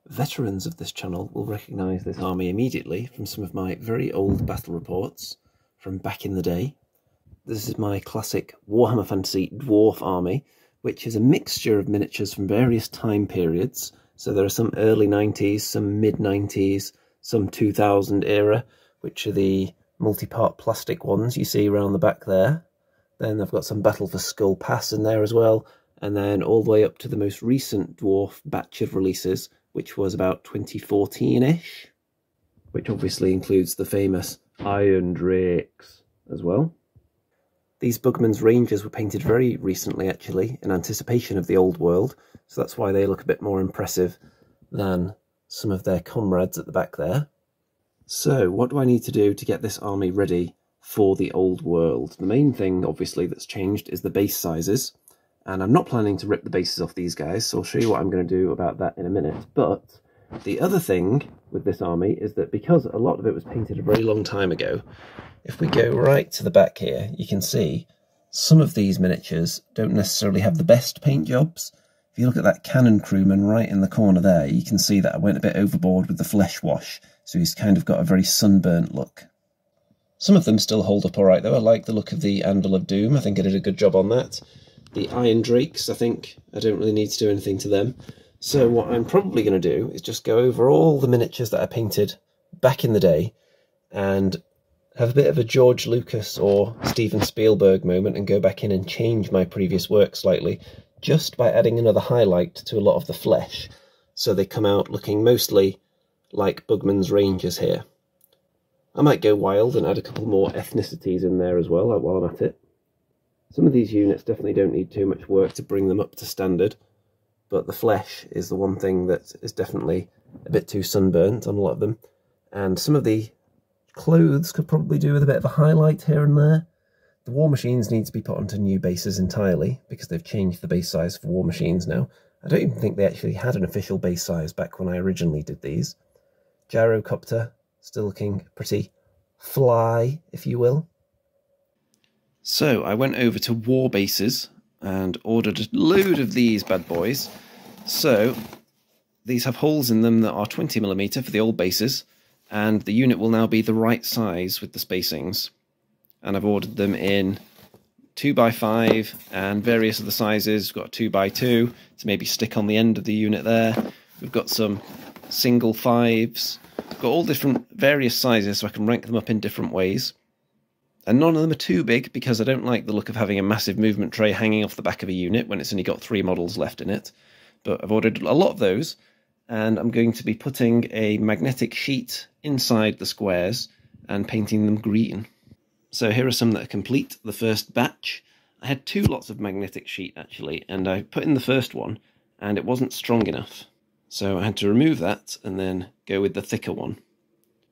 Veterans of this channel will recognise this army immediately from some of my very old battle reports from back in the day. This is my classic Warhammer Fantasy Dwarf army, which is a mixture of miniatures from various time periods. So there are some early 90s, some mid-90s, some 2000 era, which are the multi-part plastic ones you see around the back there. Then I've got some Battle for Skull Pass in there as well, and then all the way up to the most recent Dwarf batch of releases, which was about 2014-ish, which obviously includes the famous Iron Drakes as well. These Bugman's Rangers were painted very recently, actually, in anticipation of the old world, so that's why they look a bit more impressive than some of their comrades at the back there. So, what do I need to do to get this army ready for the old world? The main thing, obviously, that's changed is the base sizes, and I'm not planning to rip the bases off these guys, so I'll show you what I'm going to do about that in a minute. But the other thing with this army is that because a lot of it was painted a very long time ago, if we go right to the back here, you can see some of these miniatures don't necessarily have the best paint jobs. If you look at that cannon crewman right in the corner there, you can see that I went a bit overboard with the flesh wash, so he's kind of got a very sunburnt look. Some of them still hold up alright though. I like the look of the Anvil of Doom. I think I did a good job on that. The Iron Drakes, I think I don't really need to do anything to them. So what I'm probably going to do is just go over all the miniatures that I painted back in the day and have a bit of a George Lucas or Steven Spielberg moment and go back in and change my previous work slightly, just by adding another highlight to a lot of the flesh, so they come out looking mostly like Bugman's Rangers here. I might go wild and add a couple more ethnicities in there as well while I'm at it. Some of these units definitely don't need too much work to bring them up to standard, but the flesh is the one thing that is definitely a bit too sunburnt on a lot of them, and some of the clothes could probably do with a bit of a highlight here and there. The war machines need to be put onto new bases entirely, because they've changed the base size for war machines now. I don't even think they actually had an official base size back when I originally did these. Gyrocopter, still looking pretty fly, if you will. So I went over to war bases and ordered a load of these bad boys. So these have holes in them that are 20mm for the old bases, and the unit will now be the right size with the spacings. And I've ordered them in 2x5 and various other sizes. We've got a 2x2 to maybe stick on the end of the unit there. We've got some single 5s. We've got all different various sizes so I can rank them up in different ways. And none of them are too big because I don't like the look of having a massive movement tray hanging off the back of a unit when it's only got 3 models left in it. But I've ordered a lot of those, and I'm going to be putting a magnetic sheet inside the squares and painting them green. So here are some that are complete, the first batch. I had 2 lots of magnetic sheet actually, and I put in the first one and it wasn't strong enough. So I had to remove that and then go with the thicker one,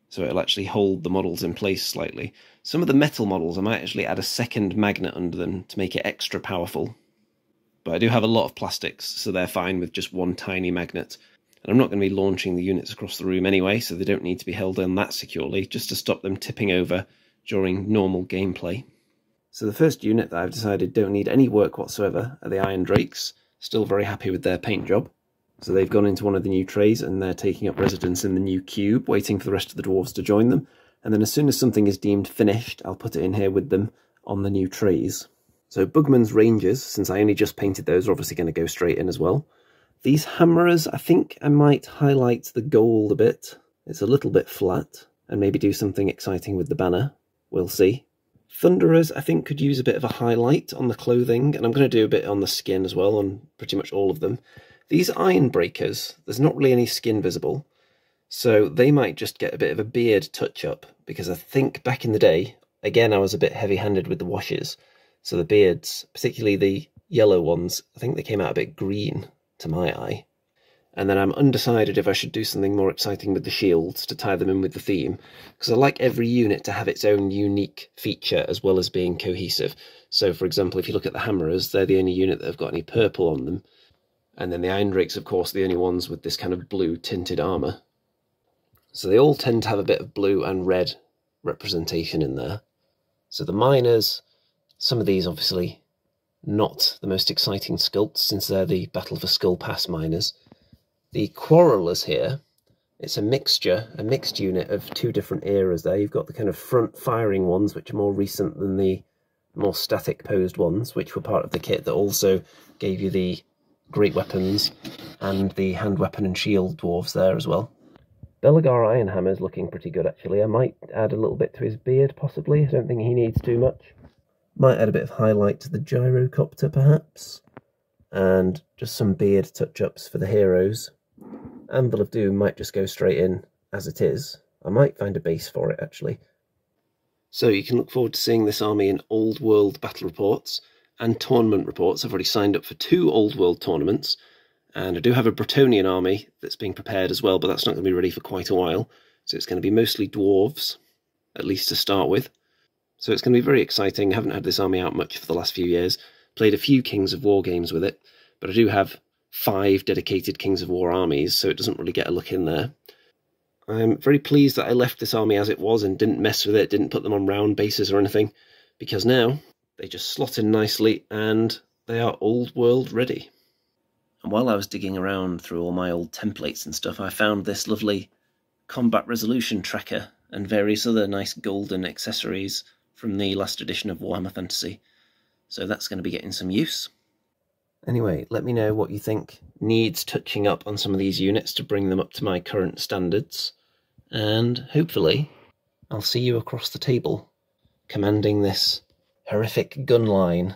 so it'll actually hold the models in place slightly. Some of the metal models I might actually add a second magnet under them to make it extra powerful. But I do have a lot of plastics, so they're fine with just one tiny magnet. And I'm not going to be launching the units across the room anyway, so they don't need to be held on that securely, just to stop them tipping over during normal gameplay. So the first unit that I've decided don't need any work whatsoever are the Iron Drakes. Still very happy with their paint job. So they've gone into one of the new trays and they're taking up residence in the new cube, waiting for the rest of the dwarves to join them. And then as soon as something is deemed finished, I'll put it in here with them on the new trays. So Bugman's Rangers, since I only just painted those, are obviously going to go straight in as well. These Hammerers, I think I might highlight the gold a bit. It's a little bit flat, and maybe do something exciting with the banner. We'll see. Thunderers, I think, could use a bit of a highlight on the clothing, and I'm going to do a bit on the skin as well, on pretty much all of them. These Iron Breakers, there's not really any skin visible, so they might just get a bit of a beard touch-up, because I think back in the day, again, I was a bit heavy-handed with the washes, so the beards, particularly the yellow ones, I think they came out a bit green to my eye. And then I'm undecided if I should do something more exciting with the shields to tie them in with the theme, because I like every unit to have its own unique feature as well as being cohesive. So, for example, if you look at the Hammerers, they're the only unit that have got any purple on them. And then the Iron Drakes, of course, are the only ones with this kind of blue tinted armour. So they all tend to have a bit of blue and red representation in there. So the Miners, some of these obviously not the most exciting sculpts since they're the Battle for Skull Pass Miners. The Quarrelers here, it's a mixed unit of two different eras there. You've got the kind of front firing ones, which are more recent than the more static posed ones, which were part of the kit that also gave you the great weapons and the hand weapon and shield dwarves there as well. Belagar Ironhammer's looking pretty good actually. I might add a little bit to his beard possibly. I don't think he needs too much. Might add a bit of highlight to the gyrocopter perhaps. And just some beard touch-ups for the heroes. Anvil of Doom might just go straight in as it is. I might find a base for it actually. So you can look forward to seeing this army in Old World battle reports and tournament reports. I've already signed up for 2 Old World tournaments. And I do have a Bretonnian army that's being prepared as well, but that's not going to be ready for quite a while. So it's going to be mostly dwarves, at least to start with. So it's going to be very exciting. I haven't had this army out much for the last few years. Played a few Kings of War games with it, but I do have 5 dedicated Kings of War armies, so it doesn't really get a look in there. I'm very pleased that I left this army as it was and didn't mess with it, didn't put them on round bases or anything, because now they just slot in nicely and they are Old World ready. And while I was digging around through all my old templates and stuff, I found this lovely combat resolution tracker and various other nice golden accessories from the last edition of Warhammer Fantasy. So that's going to be getting some use. Anyway, let me know what you think needs touching up on some of these units to bring them up to my current standards. And hopefully I'll see you across the table commanding this horrific gun line.